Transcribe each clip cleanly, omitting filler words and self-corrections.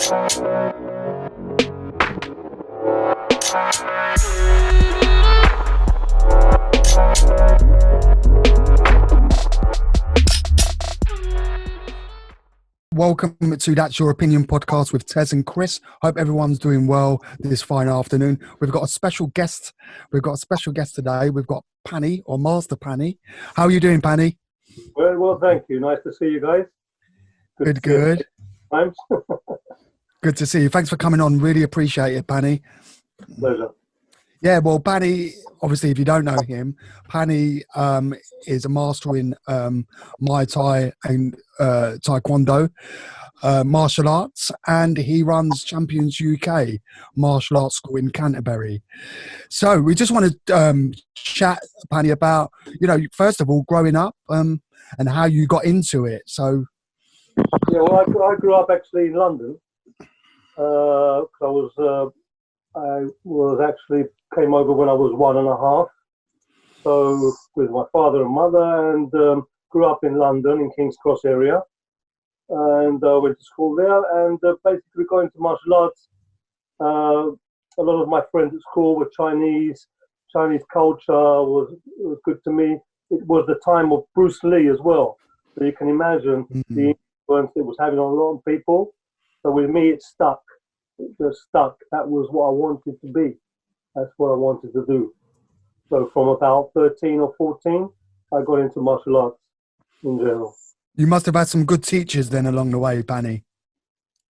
Welcome to That's Your Opinion podcast with Tez and Chris. Hope everyone's doing well this fine afternoon. We've got a special guest. Today. We've got Panny, or Master Panny. How are you doing, Panny? Very well, thank you. Nice to see you guys. Good. Good to see you. Thanks for coming on. Really appreciate it, Panny. Pleasure. Yeah, well, Panny, obviously, if you don't know him, Panny is a master in MUAY THAI and Taekwondo martial arts, and he runs Champions UK martial arts school in Canterbury. So we just want to chat, Panny, about, first of all, growing up and how you got into it. So, yeah, well, I grew up actually in London. I was actually came over when I was 1.5. So with my father and mother, and grew up in London in King's Cross area, and went to school there, and basically got into martial arts. A lot of my friends at school were Chinese. Chinese culture was good to me. It was the time of Bruce Lee as well, so you can imagine the influence it was having on a lot of people. So with me, it stuck. It just stuck. That was what I wanted to be. That's what I wanted to do. So from about 13 or 14, I got into martial arts in general. You must have had some good teachers then along the way, Panny.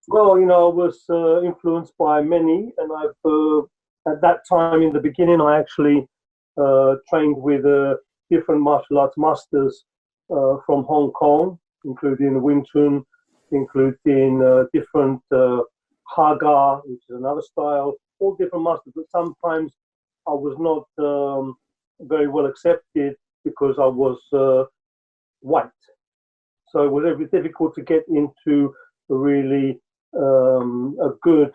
Well, I was influenced by many, and I've at that time in the beginning, I actually trained with different martial arts masters from Hong Kong, including Wing Chun, including different Haga, which is another style, all different masters. But sometimes I was not very well accepted because I was white. So it was very difficult to get into a really a good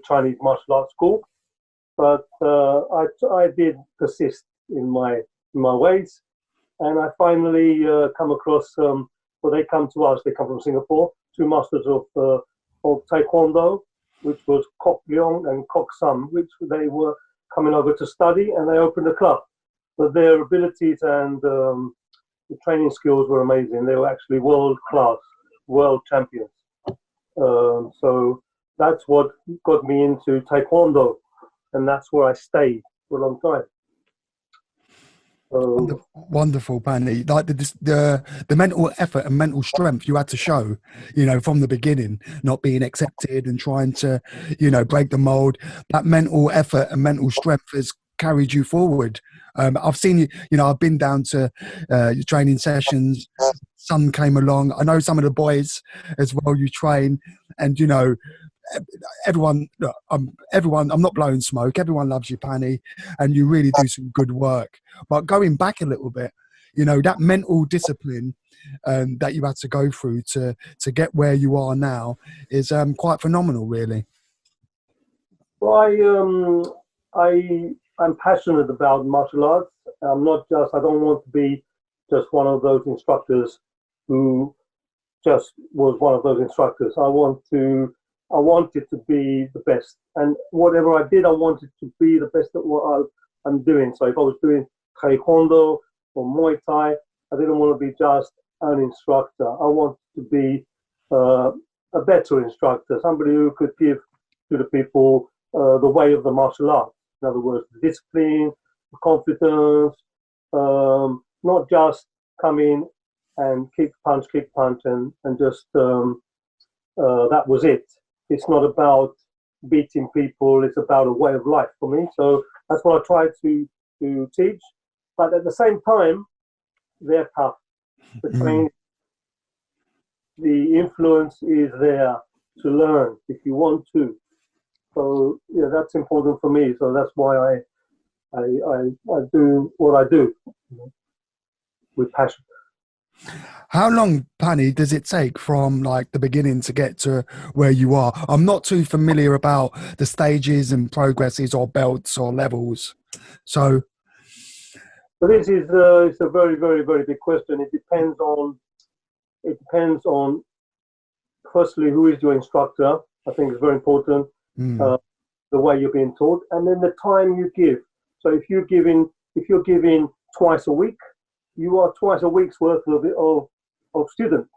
Chinese martial arts school. But I did persist in my ways, and I finally come across. They come to us. They come from Singapore. Two masters of Taekwondo, which was Kok Leong and Kok Sam, which they were coming over to study, and they opened a club. But their abilities and the training skills were amazing. They were actually world class, world champions. So that's what got me into Taekwondo, and that's where I stayed for a long time. Wonderful, Panny. Like the mental effort and mental strength you had to show, from the beginning, not being accepted and trying to, break the mold. That mental effort and mental strength has carried you forward. I've seen you, I've been down to your training sessions. Son came along. I know some of the boys as well you train, and everyone, I'm not blowing smoke. Everyone loves you, Panny, and you really do some good work. But going back a little bit, that mental discipline that you had to go through to get where you are now is quite phenomenal, really. Well, I'm passionate about martial arts. I don't want to be just one of those instructors who just was one of those instructors. I wanted to be the best, and whatever I did, I wanted to be the best at what I'm doing. So if I was doing Taekwondo or Muay Thai, I didn't want to be just an instructor. I wanted to be a better instructor, somebody who could give to the people the way of the martial art. In other words, the discipline, the confidence, not just come in and kick, punch, and just that was it. It's not about beating people. It's about a way of life for me. So that's what I try to teach. But at the same time, they're tough. The training, the influence is there to learn if you want to. So yeah, that's important for me. So that's why I do what I do with passion. How long, Panny, does it take from like the beginning to get to where you are? I'm not too familiar about the stages and progresses or belts or levels. So this is it's a very, very, very big question. It depends on firstly who is your instructor, I think is very important. Mm. The way you're being taught, and then the time you give. So if you're giving twice a week, you are twice a week's worth of student.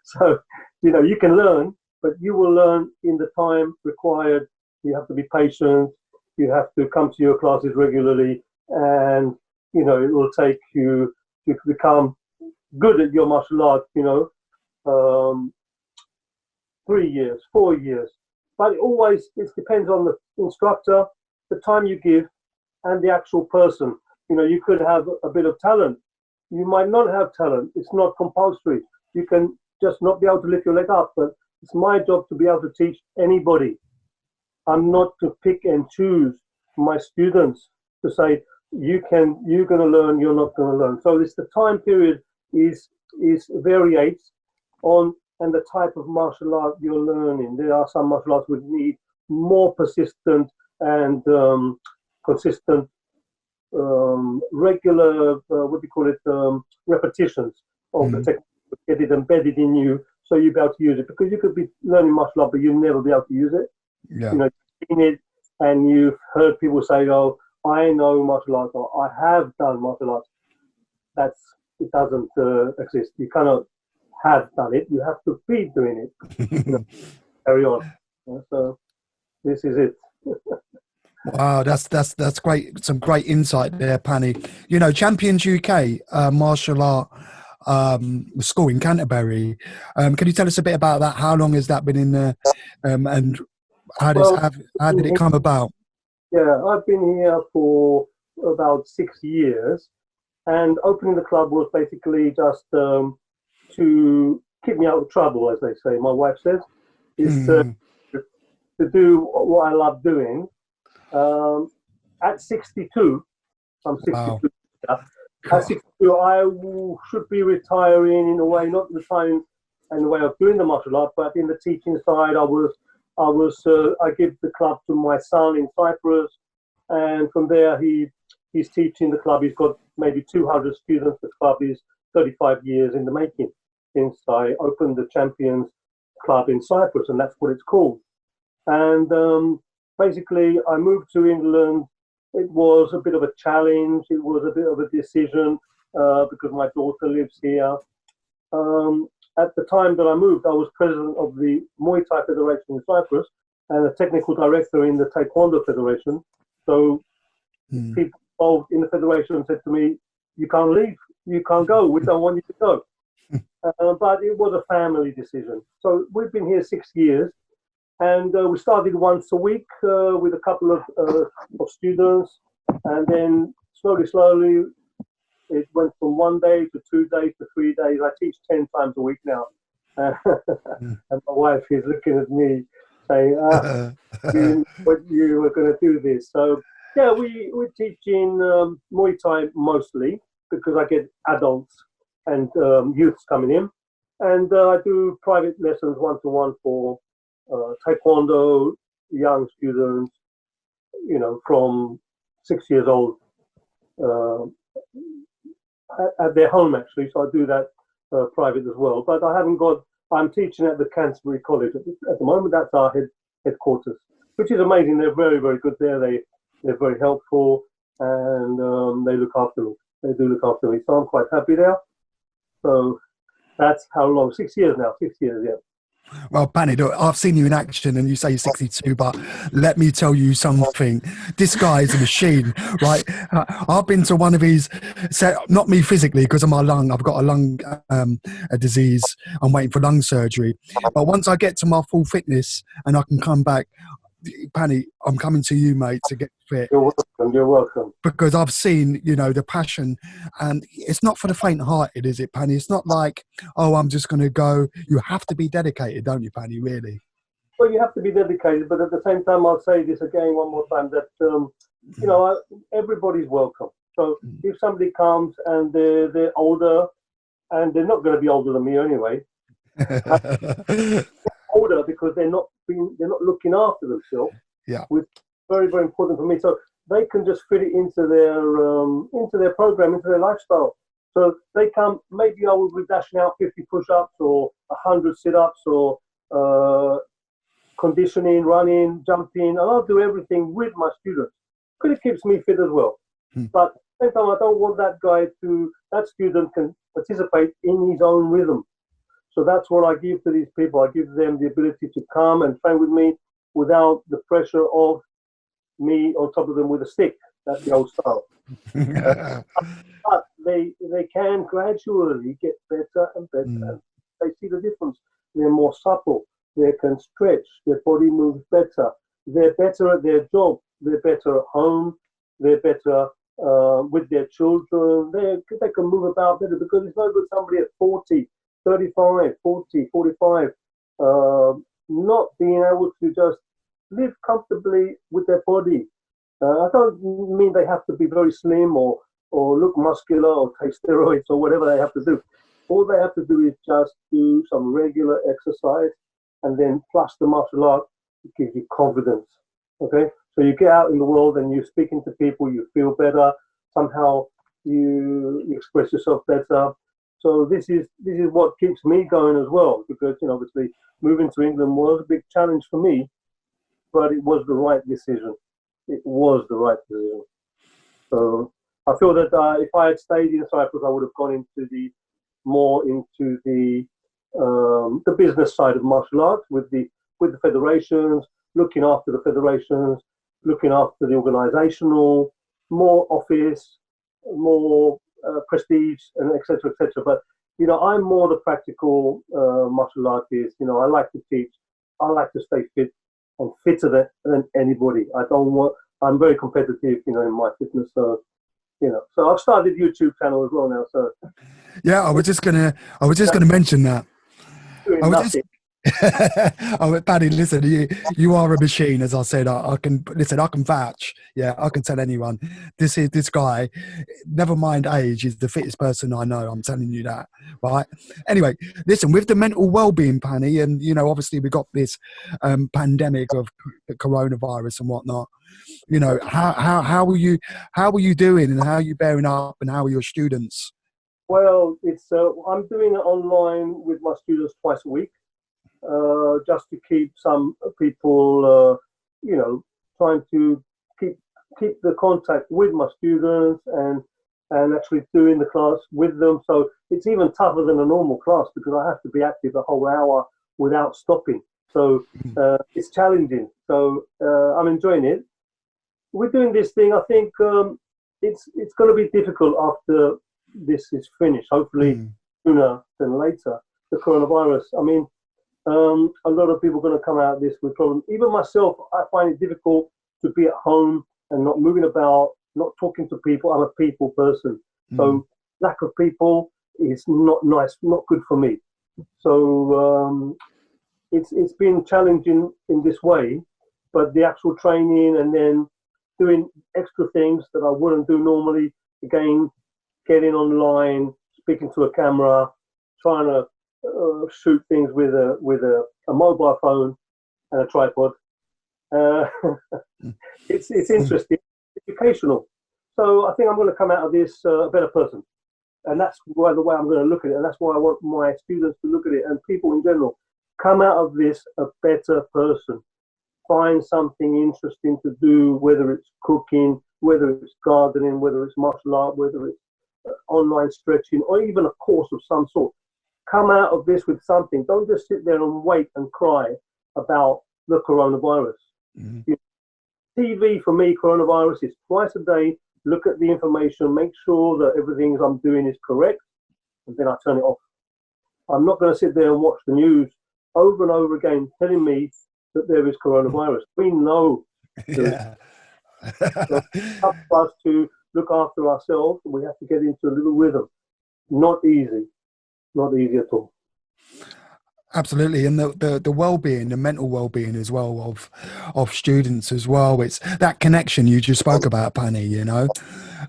So you can learn, but you will learn in the time required. You have to be patient. You have to come to your classes regularly, and it will take you to become good at your martial art. 3 years, 4 years, but it depends on the instructor, the time you give, and the actual person. You could have a bit of talent. You might not have talent. It's not compulsory. You can just not be able to lift your leg up, but it's my job to be able to teach anybody. I'm not to pick and choose my students to say, you're going to learn, you're not going to learn. So the time period is varies on and the type of martial art you're learning. There are some martial arts which need more persistent and consistent, regular, repetitions of the technique, get it embedded in you, so you'll be able to use it. Because you could be learning martial art, but you'll never be able to use it. Yeah. You've seen it, and you've heard people say, "Oh, I know martial arts," or "I have done martial arts." It doesn't exist. You cannot have done it. You have to be doing it. Carry on. So this is it. Wow, that's great. Some great insight there, Panny. Champions UK martial art school in Canterbury. Can you tell us a bit about that? How long has that been in there, and how did it come about? Yeah, I've been here for about 6 years, and opening the club was basically just to keep me out of trouble, as they say. My wife says, is to do what I love doing. At 62, I'm 62. Wow. At 62, I should be retiring in a way, not retiring in the way of doing the martial art, but in the teaching side. I give the club to my son in Cyprus, and from there he's teaching the club. He's got maybe 200 students. The club is 35 years in the making since I opened the Champions Club in Cyprus, and that's what it's called. And basically, I moved to England. It was a bit of a challenge. It was a bit of a decision because my daughter lives here. At the time that I moved, I was president of the MUAY THAI Federation in Cyprus and a technical director in the Taekwondo Federation. So people involved in the federation said to me, "You can't leave. You can't go. We don't want you to go." But it was a family decision. So we've been here 6 years. And we started once a week with a couple of students, and then slowly, it went from 1 day to 2 days to 3 days. I teach 10 times a week now, and my wife is looking at me saying, you were going to do this." So yeah, we're teaching Muay Thai mostly because I get adults and youths coming in, and I do private lessons one-to-one for Taekwondo young students, from 6 years old, at their home actually. So I do that private as well. But I'm teaching at the Canterbury College at the moment. That's our headquarters, which is amazing. They're very, very good there. They're very helpful, and they look after me. They do look after me. So I'm quite happy there. So that's how long? 6 years now. 6 years, yeah. Well, Panny, look, I've seen you in action, and you say you're 62, but let me tell you something. This guy is a machine, right? I've been to one of his, not me physically because of my lung. I've got a lung a disease. I'm waiting for lung surgery. But once I get to my full fitness and I can come back, Panny, I'm coming to you, mate, to get fit. You're welcome. You're welcome. Because I've seen, the passion, and it's not for the faint-hearted, is it, Panny? It's not like, oh, I'm just going to go. You have to be dedicated, don't you, Panny, really? Well, you have to be dedicated, but at the same time, I'll say this again one more time, that, everybody's welcome. So if somebody comes and they're older, and they're not going to be older than me anyway, older because they're not looking after themselves. Yeah, which is very, very important for me. So they can just fit it into their program, into their lifestyle. So they come. Maybe I will be dashing out 50 push-ups or 100 sit-ups or conditioning, running, jumping, and I'll do everything with my students because it keeps me fit as well. But at the same time, I don't want that student can participate in his own rhythm. So that's what I give to these people. I give them the ability to come and train with me without the pressure of me on top of them with a stick. That's the old style. But they can gradually get better and better. They see the difference. They're more supple. They can stretch. Their body moves better. They're better at their job. They're better at home. They're better with their children. They can move about better because it's no good somebody at 40, 35, 40, 45 not being able to just live comfortably with their body. I don't mean they have to be very slim or look muscular or take steroids or whatever they have to do. All they have to do is just do some regular exercise, and then plus the martial art, it gives you confidence. Okay, so you get out in the world and you're speaking to people, you feel better. Somehow you express yourself better. So this is what keeps me going as well, because obviously moving to England was a big challenge for me, but it was the right decision. It was the right decision. So I feel that if I had stayed in Cyprus, I would have gone into more into the business side of martial arts with the federations, looking after the federations, looking after the organisational, more office, more prestige, and etc. etc. But I'm more the practical martial artist. I like to teach. I like to stay fit and fitter than anybody. I'm very competitive, in my fitness. So, so I've started a YouTube channel as well now. So, yeah, I was just gonna mention that. Oh, Paddy, listen, you are a machine. As I said, I can vouch. Yeah, I can tell anyone. This guy, never mind age, is the fittest person I know. I'm telling you that, right? Anyway, listen, with the mental well-being, Panny, and obviously we got this pandemic of the coronavirus and whatnot. How are you doing, and how are you bearing up, and how are your students? Well, it's I'm doing it online with my students twice a week. Just to keep some people, trying to keep the contact with my students and actually doing the class with them. So it's even tougher than a normal class because I have to be active a whole hour without stopping. So it's challenging. So I'm enjoying it. We're doing this thing. I think it's going to be difficult after this is finished. Hopefully sooner than later. The coronavirus. I mean. A lot of people are going to come out of this with problems. Even myself, I find it difficult to be at home and not moving about, not talking to people. I'm a people person. So lack of people is not nice, not good for me. So it's been challenging in this way, but the actual training and then doing extra things that I wouldn't do normally, again, getting online, speaking to a camera, trying to shoot things with a mobile phone and a tripod. It's interesting, educational. So I think I'm going to come out of this a better person, and that's the way I'm going to look at it, and that's why I want my students to look at it, and people in general come out of this a better person. Find something interesting to do, whether it's cooking, whether it's gardening, whether it's martial art, whether it's online stretching, or even a course of some sort. Come out of this with something. Don't just sit there and wait and cry about the coronavirus. TV for me, coronavirus is twice a day. Look at the information, make sure that everything I'm doing is correct, and then I turn it off. I'm not going to sit there and watch the news over and over again telling me that there is coronavirus. We know. Yeah. So it's up for us to look after ourselves, and we have to get into a little rhythm. Not easy. Not easy at all. Absolutely, and the well-being, the mental well-being as well of students as well. It's that connection you just spoke about, Panny.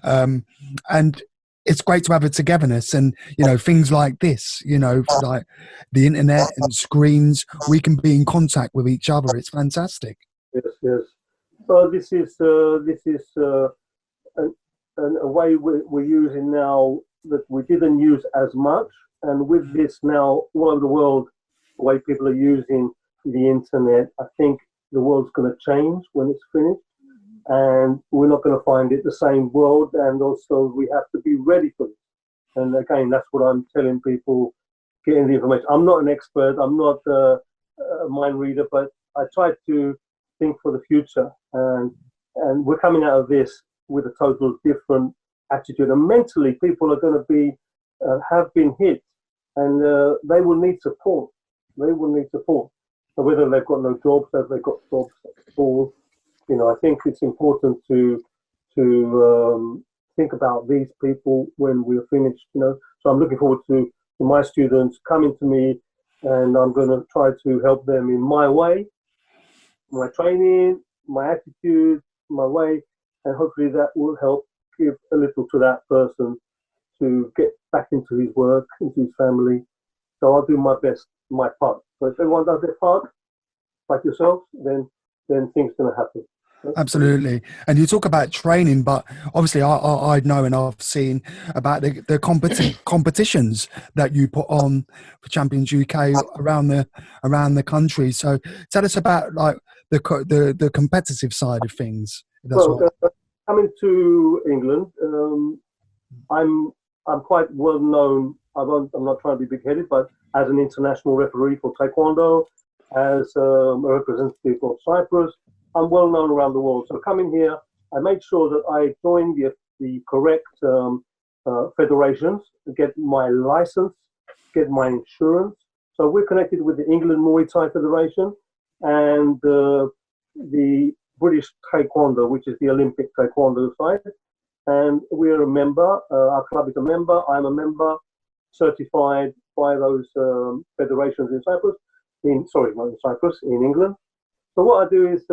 And it's great to have a togetherness, and things like this. Like the internet and screens, we can be in contact with each other. It's fantastic. Yes. So this is a way we're using now that we didn't use as much. And with this now all over the world, the way people are using the internet. I think the world's going to change when it's finished, and we're not going to find it the same world. And also, we have to be ready for it. And again, that's what I'm telling people, getting the information. I'm not an expert. I'm not a mind reader, but I try to think for the future. And we're coming out of this with a total different attitude. And mentally, people are going to be, have been hit, and they will need support. They will need support. So whether they've got no jobs, whether they've got jobs at all, you know, I think it's important to think about these people when we're finished, you know. So I'm looking forward to my students coming to me, and I'm going to try to help them in my way, my training, my attitude, my way, and hopefully that will help give a little to that person to get back into his work, into his family. So I'll do my best, my part. So if everyone does their part, like yourself, then things are going to happen. Absolutely. And you talk about training, but obviously I know and I've seen about the competitions that you put on for Champions UK around the country. So tell us about like the competitive side of things. Well, coming to England, I'm quite well known. I'm not trying to be big-headed, but as an international referee for Taekwondo, as a representative of Cyprus, I'm well known around the world. So coming here, I made sure that I joined the correct federations, get my license, get my insurance. So we're connected with the England MUAY THAI Federation and the British Taekwondo, which is the Olympic Taekwondo side. And we're a member, our club is a member, I'm a member, certified by those federations in Cyprus, not in Cyprus, in England. So what I do is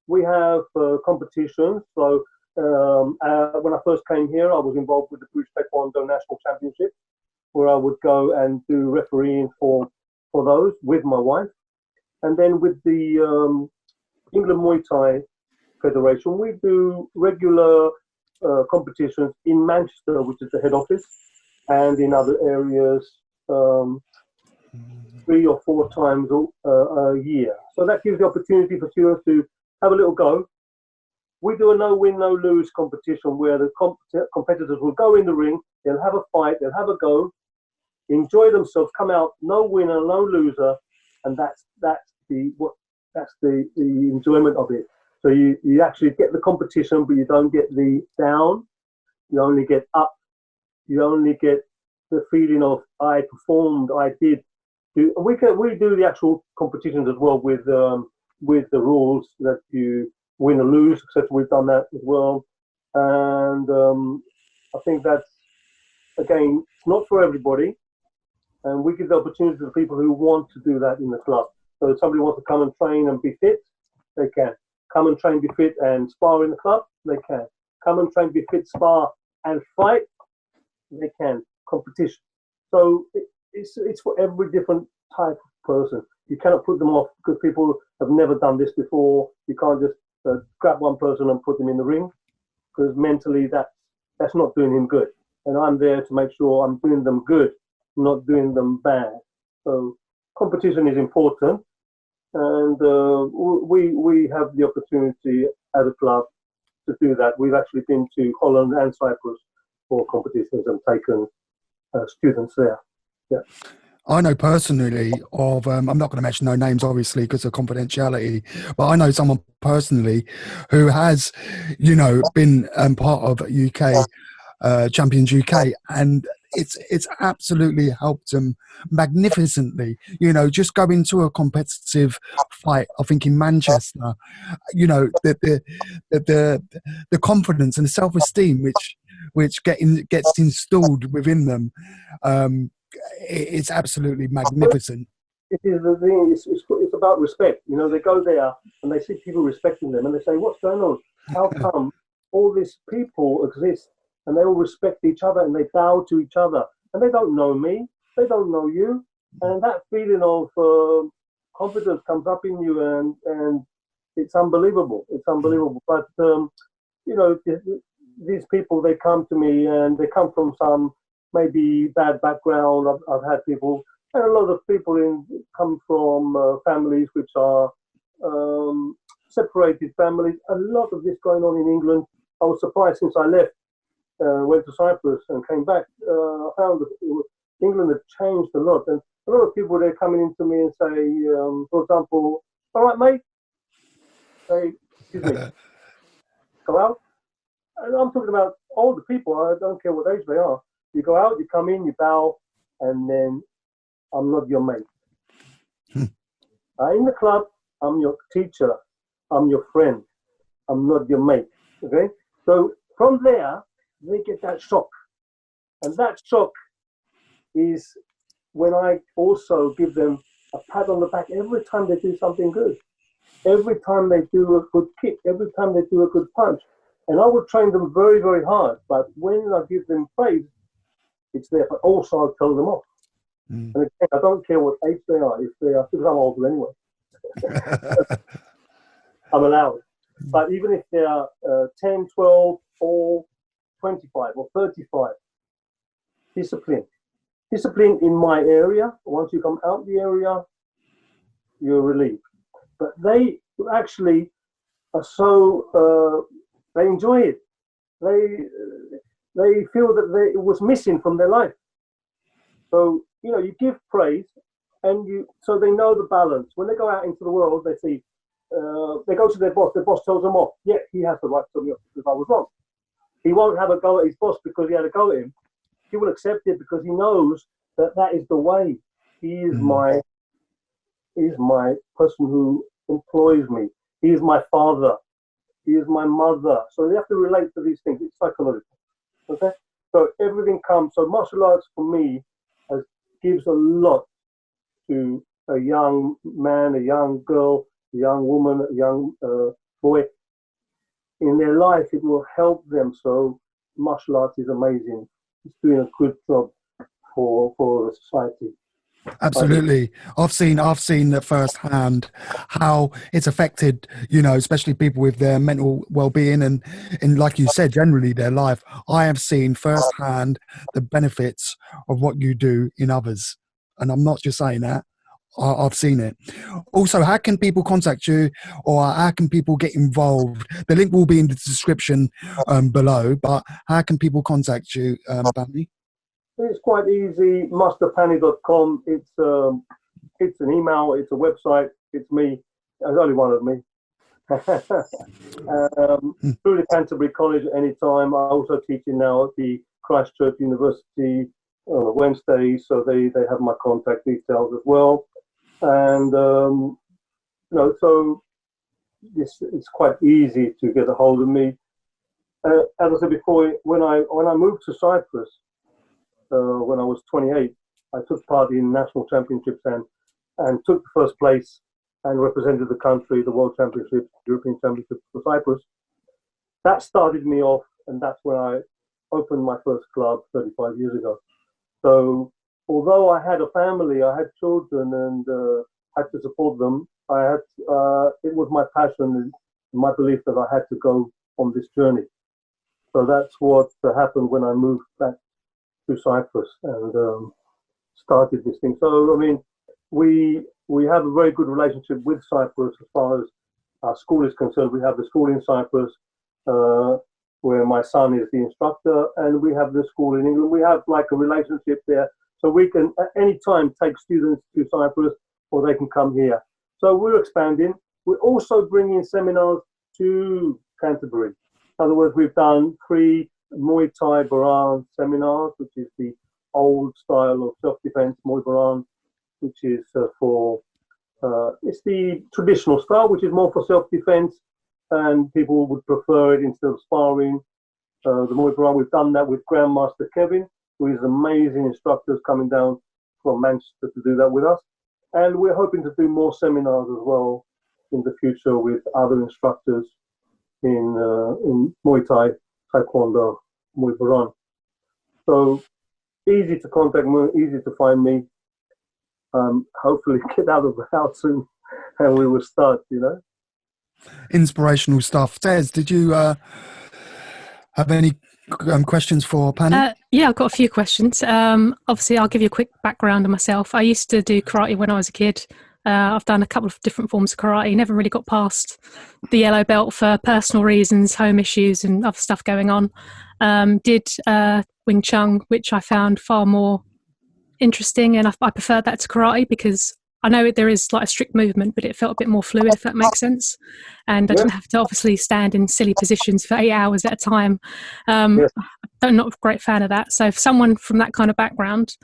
we have competitions. So when I first came here, I was involved with the British Taekwondo National Championship, where I would go and do refereeing for those with my wife. And then with the England Muay Thai Federation, we do regular competitions in Manchester, which is the head office, and in other areas 3 or 4 times a year. So that gives the opportunity for students to have a little go. We do a no-win, no-lose competition where the competitors will go in the ring, they'll have a fight, they'll have a go, enjoy themselves, come out no winner, no loser, and that's the enjoyment of it. So you actually get the competition, but you don't get the down. You only get up. You only get the feeling of I performed, I did. We do the actual competitions as well with the rules that you win or lose, etc. We've done that as well, and I think that's, again, not for everybody, and we give the opportunity to people who want to do that in the club. So if somebody wants to come and train and be fit, they can. Come and train, be fit and spar in the club, they can. Come and train, be fit, spar and fight, they can. Competition. So it's for every different type of person. You cannot put them off because people have never done this before. You can't just grab one person and put them in the ring, because mentally that's not doing him good. And I'm there to make sure I'm doing them good, not doing them bad. So competition is important, and we have the opportunity as a club to do that. We've actually been to Holland and Cyprus for competitions and taken students there. Yeah. I know personally of, I'm not going to mention no names, obviously, because of confidentiality, but I know someone personally who has, been part of UK, Champions UK, and it's absolutely helped them magnificently. Just going to a competitive fight, I think in Manchester, the confidence and the self-esteem which gets installed within them. It's absolutely magnificent. It is the thing. It's about respect. They go there and they see people respecting them, and they say, "What's going on? How come all these people exist and they all respect each other and they bow to each other, and they don't know me, they don't know you?" And that feeling of confidence comes up in you, and it's unbelievable. It's unbelievable. But these people, they come to me and they come from some maybe bad background. I've had people And a lot of people come from families which are separated families. A lot of this going on in England. I was surprised since I left, went to Cyprus and came back. I found that England had changed a lot. And a lot of people, they're coming into me and say, for example, all right, mate, say, excuse me, go out. And I'm talking about older people. I don't care what age they are. You go out, you come in, you bow, and then I'm not your mate. In the club, I'm your teacher. I'm your friend. I'm not your mate. Okay? So from there, they get that shock. And that shock is when I also give them a pat on the back every time they do something good. Every time they do a good kick. Every time they do a good punch. And I would train them very, very hard. But when I give them praise, it's there. But also I'll tell them off. And again, I don't care what age they are. If they are, because I'm older anyway. I'm allowed. But even if they are 10, 12, or 25 or 35, discipline. Discipline in my area. Once you come out the area, you're relieved. But they actually are so, they enjoy it. They feel that it was missing from their life. So, you know, you give praise and so they know the balance. When they go out into the world, they see, they go to their boss tells them off. Yeah, he has the right to tell me off because I was wrong. He won't have a go at his boss because he had a go at him. He will accept it because he knows that is the way. He is my person who employs me. He is my father. He is my mother. So you have to relate to these things. It's psychological. Okay? So everything comes. So martial arts for me gives a lot to a young man, a young girl, a young woman, a young boy. In their life, it will help them. So martial arts is amazing. It's doing a good job for the society. Absolutely. I've seen that firsthand how it's affected, you know, especially people with their mental well-being and like you said, generally their life. I have seen firsthand the benefits of what you do in others. And I'm not just saying that. I've seen it. Also, how can people contact you or how can people get involved? The link will be in the description below, but how can people contact you, Panny? It's quite easy, masterpanny.com. It's an email, it's a website, it's me. There's only one of me. Through the Canterbury College at any time. I'm also teaching now at the Christchurch University on Wednesdays, so they have my contact details as well. And you know, so it's quite easy to get a hold of me. As I said before, when I moved to Cyprus, when I was 28, I took part in national championships and took the first place and represented the country, the World Championships, European Championships for Cyprus. That started me off, and that's when I opened my first club 35 years ago. So although I had a family, I had children and had to support them, it was my passion and my belief that I had to go on this journey. So that's what happened when I moved back to Cyprus and started this thing. So I mean, we have a very good relationship with Cyprus as far as our school is concerned. We have the school in Cyprus where my son is the instructor, and we have the school in England. We have like a relationship there, so we can at any time take students to Cyprus or they can come here. So we're expanding. We're also bringing seminars to Canterbury. In other words, we've done 3 Muay Thai Baran seminars, which is the old style of self-defense, Muay Baran, which is it's the traditional style, which is more for self-defense, and people would prefer it instead of sparring. The Muay Baran, we've done that with Grandmaster Kevin, who is amazing instructors coming down from Manchester to do that with us. And we're hoping to do more seminars as well in the future with other instructors in Muay Thai, Taekwondo, Muay Baran. So easy to contact me, easy to find me. Hopefully get out of the house soon and we will start, you know. Inspirational stuff. Tez, did you have any questions for Panny? Yeah, I've got a few questions. Obviously, I'll give you a quick background on myself. I used to do karate when I was a kid. I've done a couple of different forms of karate. Never really got past the yellow belt for personal reasons, home issues, and other stuff going on. Did Wing Chun, which I found far more interesting, and I preferred that to karate because I know there is like a strict movement, but it felt a bit more fluid, if that makes sense. And I didn't have to obviously stand in silly positions for 8 hours at a time. Yes. I'm not a great fan of that. So, if someone from that kind of background,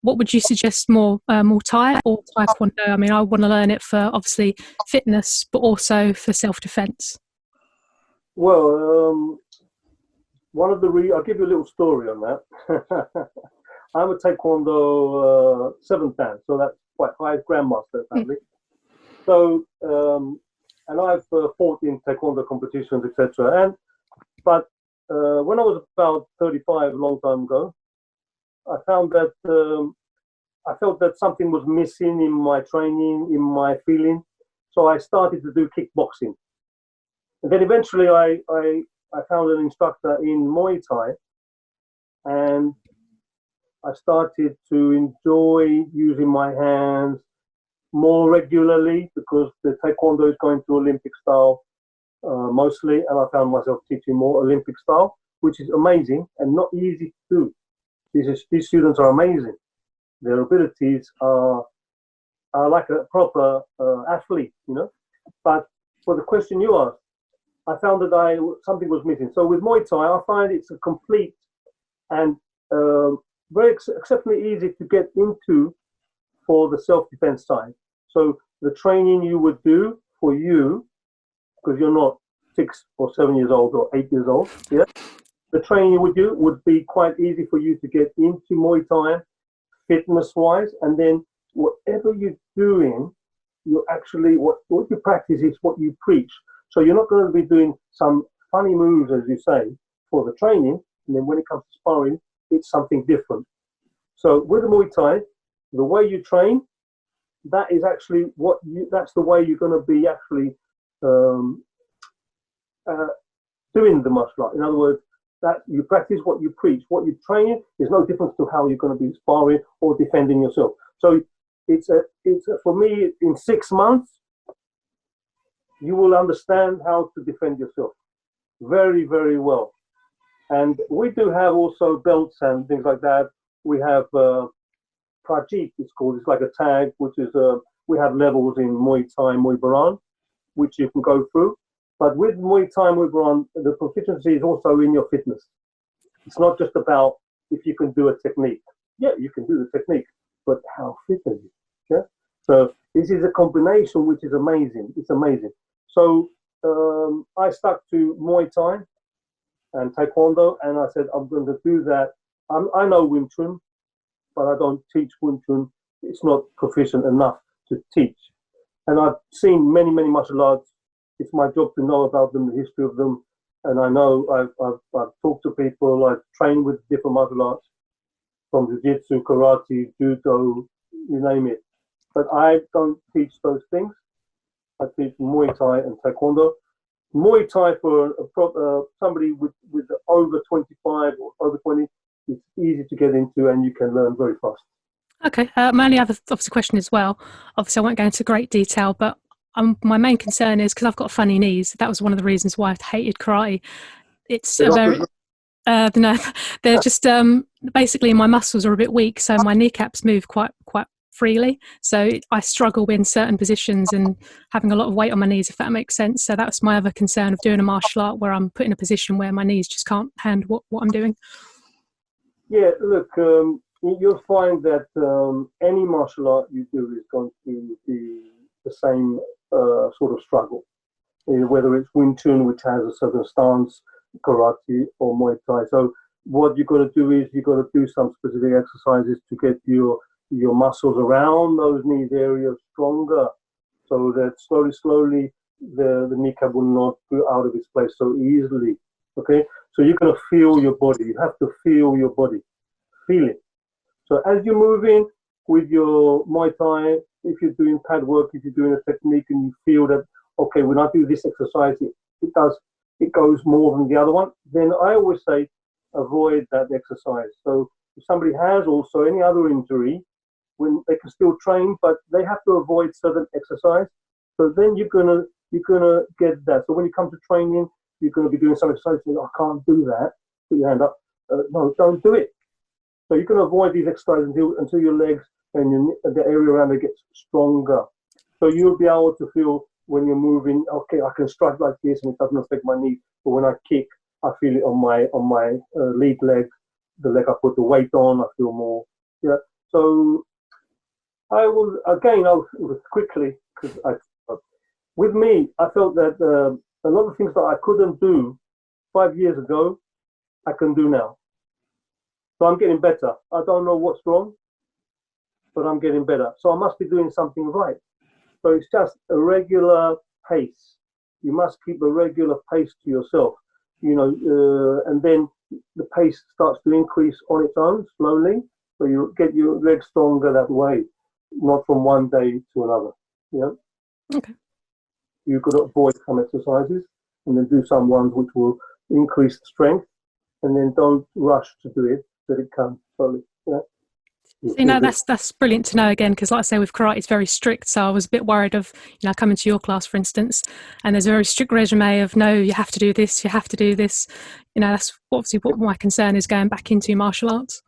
what would you suggest more, Muay Thai or Taekwondo? I mean, I want to learn it for obviously fitness, but also for self-defense. Well, one of the I'll give you a little story on that. I'm a Taekwondo 7th Dan, so that's quite high grandmaster family. So, and I've fought in Taekwondo competitions, etc. But when I was about 35, a long time ago, I found that I felt that something was missing in my training, in my feeling. So I started to do kickboxing. And then eventually I found an instructor in Muay Thai, and I started to enjoy using my hands more regularly because the Taekwondo is going to Olympic style mostly, and I found myself teaching more Olympic style, which is amazing and not easy to do. These students are amazing. Their abilities are like a proper athlete, you know. But for the question you asked, I found that something was missing. So with Muay Thai, I find it's a complete and very exceptionally easy to get into for the self-defense side. So the training you would do for you, because you're not 6 or 7 years old or 8 years old, yeah. The training you would do would be quite easy for you to get into Muay Thai, fitness-wise, and then whatever you're doing, you actually what you practice is what you preach. So you're not going to be doing some funny moves, as you say, for the training, and then when it comes to sparring, it's something different. So with the Muay Thai, the way you train, that is actually that's the way you're going to be actually doing the martial art. In other words, that you practice what you preach. What you train is no difference to how you're going to be sparring or defending yourself. So it's for me, in 6 months, you will understand how to defend yourself very, very well. And we do have also belts and things like that. We have Prajit, it's called. It's like a tag, which is we have levels in Muay Thai, Muay Baran, which you can go through. But with Muay Thai, Muay Baran, the proficiency is also in your fitness. It's not just about if you can do a technique. Yeah, you can do the technique, but how fit are you? Yeah. So this is a combination which is amazing. It's amazing. So I stuck to Muay Thai and Taekwondo, and I said I'm going to do that. I know Wing Chun, but I don't teach Wing Chun. It's not proficient enough to teach. And I've seen many, many martial arts. It's my job to know about them, the history of them. And I know I've talked to people, I've trained with different martial arts, from jiu-jitsu, karate, judo, you name it. But I don't teach those things. I teach Muay Thai and Taekwondo. Muay Thai for somebody with over 25 or over 20, it's easy to get into and you can learn very fast. Okay, my only other obviously question as well. Obviously, I won't go into great detail, but my main concern is because I've got funny knees. That was one of the reasons why I hated karate. It's no, they're just basically my muscles are a bit weak, so my kneecaps move quite freely. So I struggle in certain positions and having a lot of weight on my knees, if that makes sense. So that's my other concern of doing a martial art where I'm put in a position where my knees just can't handle what I'm doing. Yeah, look, you'll find that any martial art you do is going to be the same sort of struggle. Whether it's Wing Chun, which has a certain stance, karate, or Muay Thai. So what you've got to do is you've got to do some specific exercises to get your muscles around those knee areas stronger, so that slowly the kneecap will not go out of its place so easily. Okay, so you're going to feel your body. You have to feel your body, feel it. So as you move in with your Muay Thai, if you're doing pad work, if you're doing a technique and you feel that, okay, when I do this exercise, it goes more than the other one, then I always say, avoid that exercise. So if somebody has also any other injury, when they can still train, but they have to avoid certain exercise. So then you're gonna get that. So when you come to training, you're gonna be doing some exercise. I can't do that. Put your hand up. No, don't do it. So you can avoid these exercises until your legs and the area around it gets stronger. So you'll be able to feel when you're moving. Okay, I can strike like this, and it doesn't affect my knee. But when I kick, I feel it on my lead leg, the leg I put the weight on. I feel more. Yeah. So I will quickly because with me, I felt that a lot of things that I couldn't do 5 years ago, I can do now. So I'm getting better. I don't know what's wrong, but I'm getting better. So I must be doing something right. So it's just a regular pace. You must keep a regular pace to yourself, and then the pace starts to increase on its own slowly. So you get your legs stronger that way, not from one day to another. Okay. You could avoid some exercises and then do some ones which will increase the strength, and then don't rush to do it. That it comes slowly. That's brilliant to know again, because like I say, with karate it's very strict, so I was a bit worried of coming to your class, for instance, and there's a very strict resume of no, you have to do this, you have to do this. That's obviously what my concern is going back into martial arts.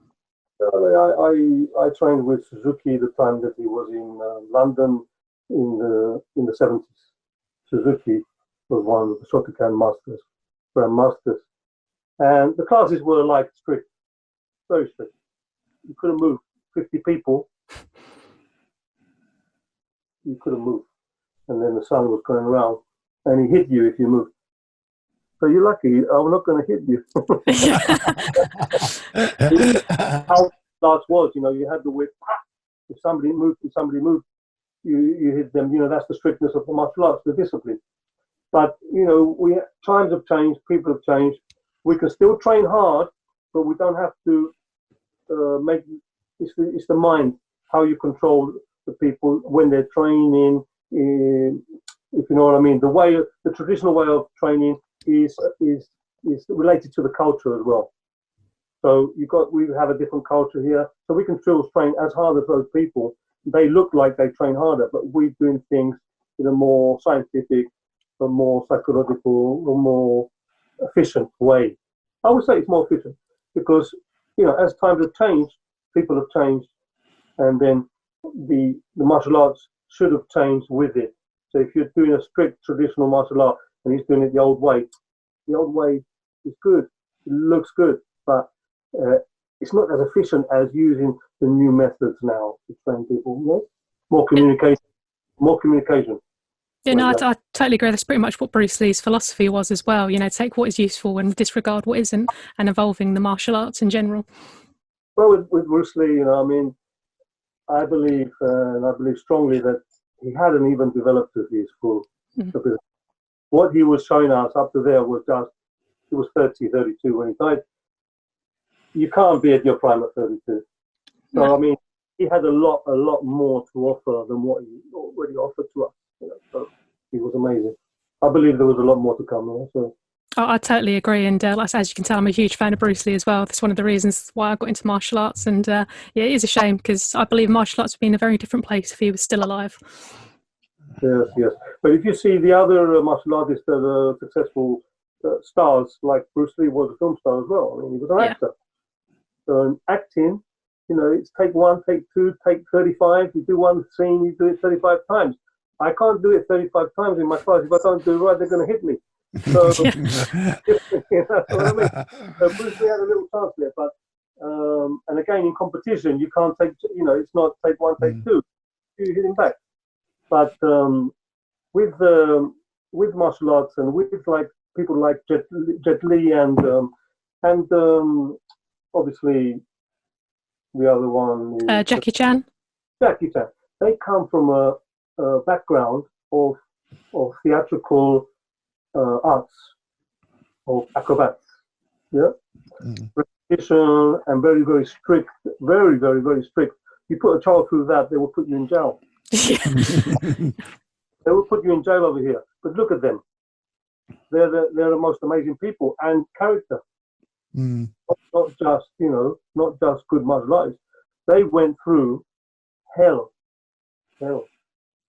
I trained with Suzuki the time that he was in London in the 70s. Suzuki was one of the Shotokan masters, grandmasters, and the classes were like strict, very strict. You couldn't move. 50 people, you couldn't move. And then the sun was going around, and he hit you if you moved. So you're lucky. I'm not going to hit you. How large was, you had the whip. If somebody moved, you hit them. That's the strictness of the martial arts, the discipline. But times have changed, people have changed. We can still train hard, but we don't have to make. It's the mind, how you control the people when they're training. If you know what I mean, the traditional way of training is related to the culture as well. So we have a different culture here, so we can still train as hard as those people. They look like they train harder, but we're doing things in a more scientific, a more psychological, a more efficient way. I would say it's more efficient because as times have changed, people have changed, and then the martial arts should have changed with it. So if you're doing a strict traditional martial art and he's doing it the old way is good. It looks good, but it's not as efficient as using the new methods now to train people. More communication. I totally agree. That's pretty much what Bruce Lee's philosophy was as well. Take what is useful and disregard what isn't, and evolving the martial arts in general. Well, with Bruce Lee, I believe, and I believe strongly that he hadn't even developed his full ability. What he was showing us up to there was he was 30, 32 when he died. You can't be at your prime at 32. So, no. He had a lot more to offer than what he already offered to us. So he was amazing. I believe there was a lot more to come. So. Oh, I totally agree, and as you can tell, I'm a huge fan of Bruce Lee as well. That's one of the reasons why I got into martial arts, and it is a shame because I believe martial arts would be in a very different place if he was still alive. Yes. But if you see the other martial artists that are successful stars, like Bruce Lee was a film star as well. He was an actor. So in acting, it's take 1, take 2, take 35. You do one scene, you do it 35 times. I can't do it 35 times in my class. If I don't do it right, they're going to hit me. So, that's what I mean. So Bruce Lee had a little chance there, but and again in competition, you can't take. It's not take 1, take 2. You hit him back. But with martial arts and with like people like Jet Li and obviously the other one is Jackie Chan. Jackie Chan. They come from a background of theatrical arts, of acrobats, repetition and very, very strict, very, very, very strict. You put a child through that, they will put you in jail. They will put you in jail over here. But look at them. They're the most amazing people and character. Mm. Not just, not just good martial artists. They went through hell.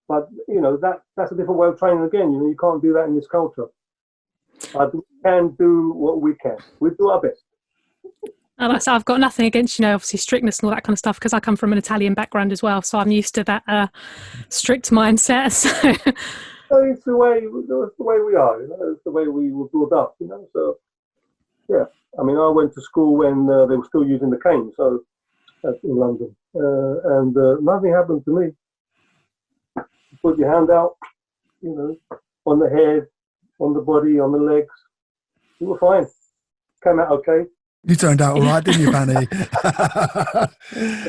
But that's a different way of training again. You can't do that in this culture. But we can do what we can. We do our best. And like I said, I've got nothing against, obviously strictness and all that kind of stuff, because I come from an Italian background as well, so I'm used to that strict mindset. So it's the way we are. It's the way we were brought up. So yeah. I mean, I went to school when they were still using the cane. So that's in London, and nothing happened to me. You put your hand out, on the head, on the body, on the legs. You were fine. Came out okay. You turned out all right, didn't you, Panny?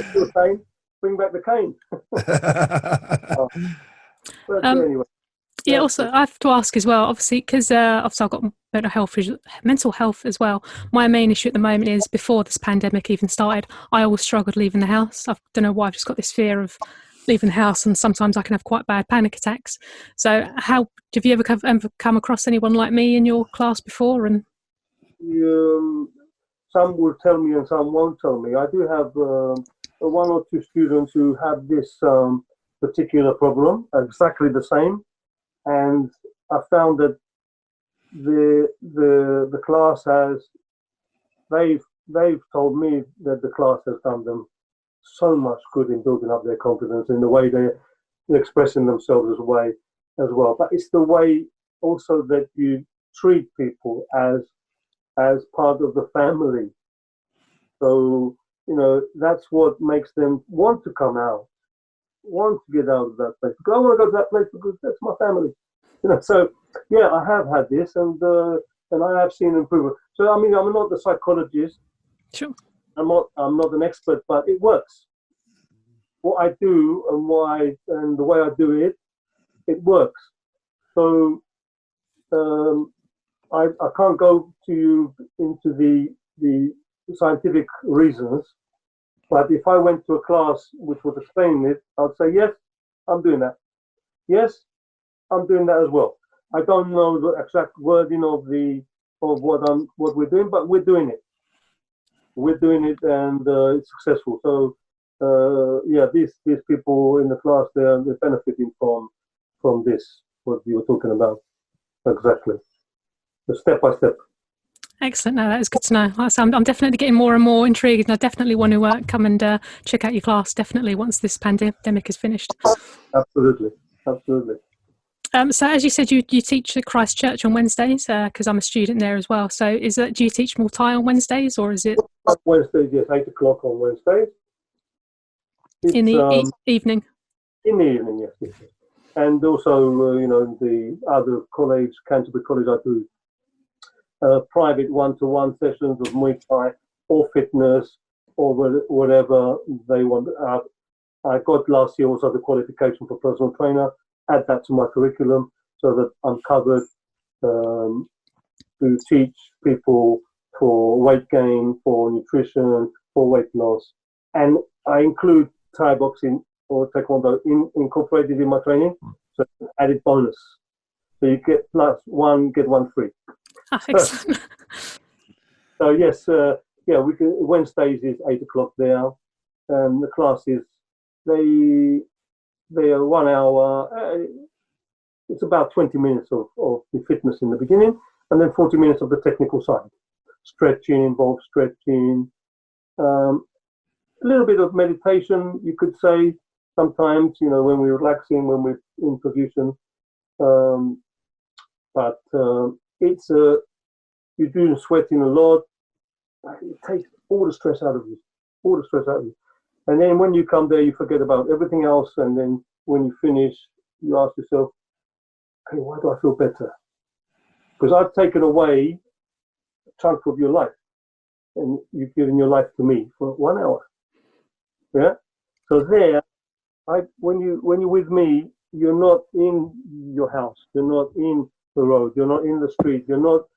Still saying, bring back the cane. But anyway. Yeah, also I have to ask as well, obviously, because obviously I've got mental health as well. My main issue at the moment is, before this pandemic even started, I always struggled leaving the house. I don't know why, I've just got this fear of leaving the house, and sometimes I can have quite bad panic attacks. So have you ever come across anyone like me in your class before? And some will tell me and some won't tell me. I do have one or two students who have this particular problem, exactly the same. And I found that the class they've told me that the class has done them so much good in building up their confidence in the way they're expressing themselves as well. But it's the way also that you treat people as part of the family. So, that's what makes them want to come out, want to get out of that place. Because I want to go to that place because that's my family. So yeah, I have had this, and I have seen improvement. So I mean, I'm not the psychologist. Sure. I'm not an expert, but it works. What I do and the way I do it, it works. So I can't go to you into the scientific reasons, but if I went to a class which was explaining it, I'd say, yes, I'm doing that. Yes, I'm doing that as well. I don't know the exact wording of what we're doing, but we're doing it. We're doing it, and it's successful. So yeah, these people in the class, they're benefiting from this, what you were talking about. Exactly. The step by step. Excellent. No, that is good to know. So I'm definitely getting more and more intrigued, and I definitely want to come and check out your class, definitely, once this pandemic is finished. Absolutely. So as you said, you teach at Christ Church on Wednesdays, because I'm a student there as well. So do you teach MUAY THAI on Wednesdays, or is it? Wednesdays, yes, 8 o'clock on Wednesdays. In the evening? In the evening, yes. And also, the other college, Canterbury College, I do private one-to-one sessions of MUAY THAI or fitness or whatever they want. I got last year also the qualification for personal trainer. Add that to my curriculum so that I'm covered to teach people for weight gain, for nutrition, for weight loss. And I include Thai boxing or Taekwondo incorporated in my training. So added bonus. So you get +1, get 1 free. Excellent. So yes, Wednesdays is 8 o'clock there. The classes, they are 1 hour. It's about 20 minutes of the fitness in the beginning, and then 40 minutes of the technical side. Stretching, involves stretching. A little bit of meditation, you could say, sometimes, when we're relaxing, when we're in position. But it's you're doing sweating a lot. It takes all the stress out of you. And then when you come there, you forget about everything else. And then when you finish, you ask yourself, okay, why do I feel better? Because I've taken away a chunk of your life, and you've given your life to me for 1 hour. Yeah. So there, when you're with me, you're not in your house. You're not in the road. You're not in the street. You're not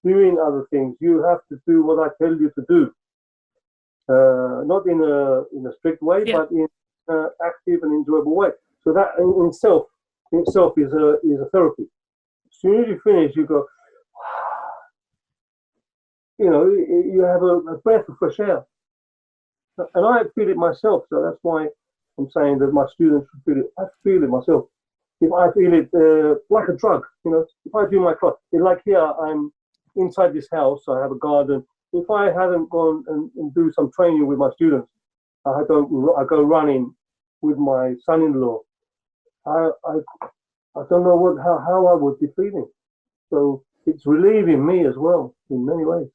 doing other things. You have to do what I tell you to do. Not in a strict way, but in an active and enjoyable way. So that in itself is a therapy. As soon as you finish, you go, you have a breath of fresh air. And I feel it myself, so that's why I'm saying that my students should feel it. I feel it myself. If I feel it like a drug, if I do my class, like here, I'm inside this house, I have a garden. If I haven't gone and do some training with my students, I go running with my son-in-law. I don't know how I would be feeling. So it's relieving me as well in many ways.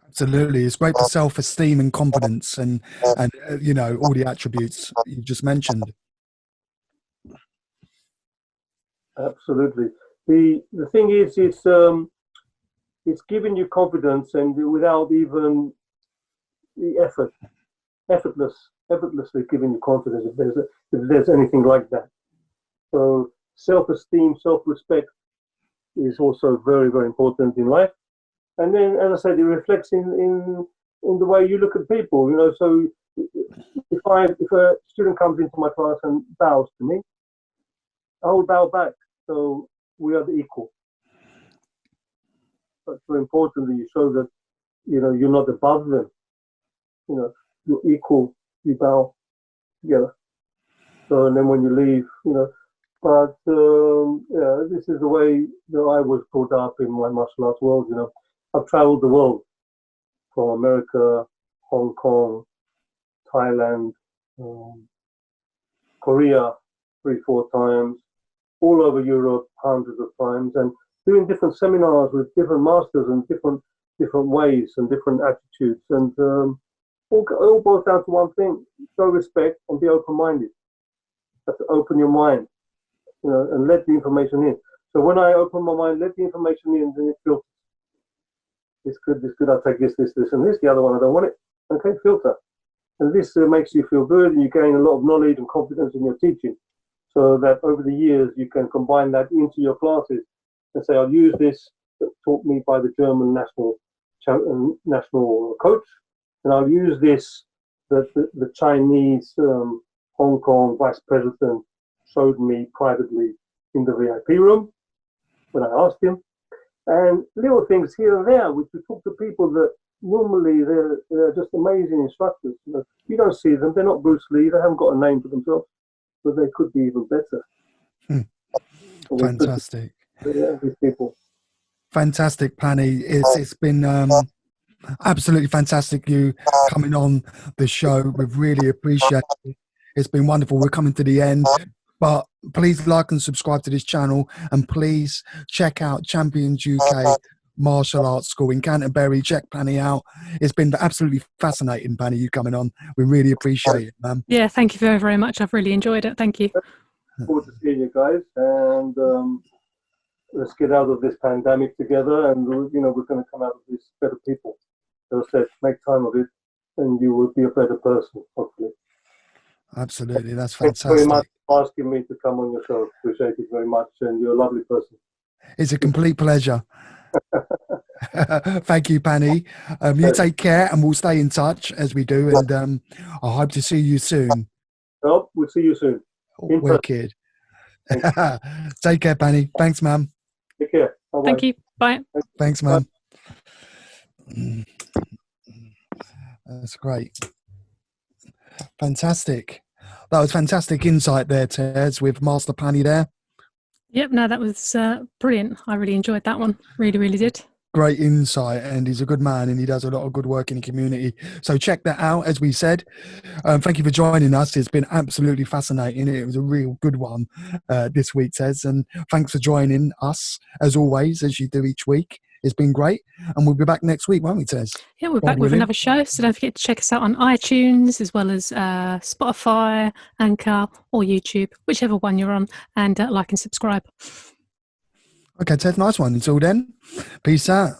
Absolutely, it's great for self-esteem and confidence, and all the attributes you just mentioned. Absolutely. The thing is, it's giving you confidence, and without even the effortlessly giving you confidence. If there's anything like that, so self-esteem, self-respect is also very, very important in life. And then, as I said, it reflects in the way you look at people. So if a student comes into my class and bows to me, I will bow back. So we are the equal. But it's very important that you show that you're not above them. You're equal. You bow together. So and then when you leave, But this is the way that I was brought up in my martial arts world. I've traveled the world from America, Hong Kong, Thailand, Korea 3-4 times, all over Europe hundreds of times, and doing different seminars with different masters and different ways and different attitudes, and all boils down to one thing: show respect and be open-minded. You have to open your mind, and let the information in. So when I open my mind, let the information in, then it filters. This good, I'll take this, and this. The other one, I don't want it. Okay, filter. And this makes you feel good, and you gain a lot of knowledge and confidence in your teaching, so that over the years you can combine that into your classes and say, I'll use this that taught me by the German national coach, and I'll use this that the Chinese Hong Kong vice president showed me privately in the VIP room when I asked him. And little things here and there, which we talk to people that normally they're just amazing instructors. You don't see them; they're not Bruce Lee. They haven't got a name for themselves, but they could be even better. Fantastic. These people. Fantastic, Panny. It's been absolutely fantastic you coming on the show. We've really appreciated it. It's been wonderful. We're coming to the end. But please like and subscribe to this channel, and please check out Champions UK Martial Arts School in Canterbury. Check Panny out. It's been absolutely fascinating, Panny, you coming on. We really appreciate it, man. Yeah, thank you very, very much. I've really enjoyed it. Thank you. Look forward to seeing you guys, and let's get out of this pandemic together, and we're going to come out of this better people. As I said, make time of it, and you will be a better person, hopefully. Absolutely, that's Thanks fantastic. very much for asking me to come on your show. Appreciate it very much, and you're a lovely person. It's a complete pleasure. Thank you, Panny. You take care, and we'll stay in touch as we do, and I hope to see you soon. Well, we'll see you soon. Wicked. Take care, Panny. Thanks, ma'am. Take care. Bye-bye. Thank you. Bye. Thanks, ma'am. That's great. Fantastic. That was fantastic insight there, Tez, with Master Panny there. Yep, no, that was brilliant. I really enjoyed that one. Really, really did. Great insight, and he's a good man, and he does a lot of good work in the community. So check that out, as we said. Thank you for joining us. It's been absolutely fascinating. It was a real good one this week, Tez, and thanks for joining us, as always, as you do each week. It's been great, and we'll be back next week, won't we, Tez? Yeah, we're back with another show, so don't forget to check us out on iTunes, as well as Spotify, Anchor, or YouTube, whichever one you're on, and like and subscribe. Okay, Tez, nice one. Until then, peace out.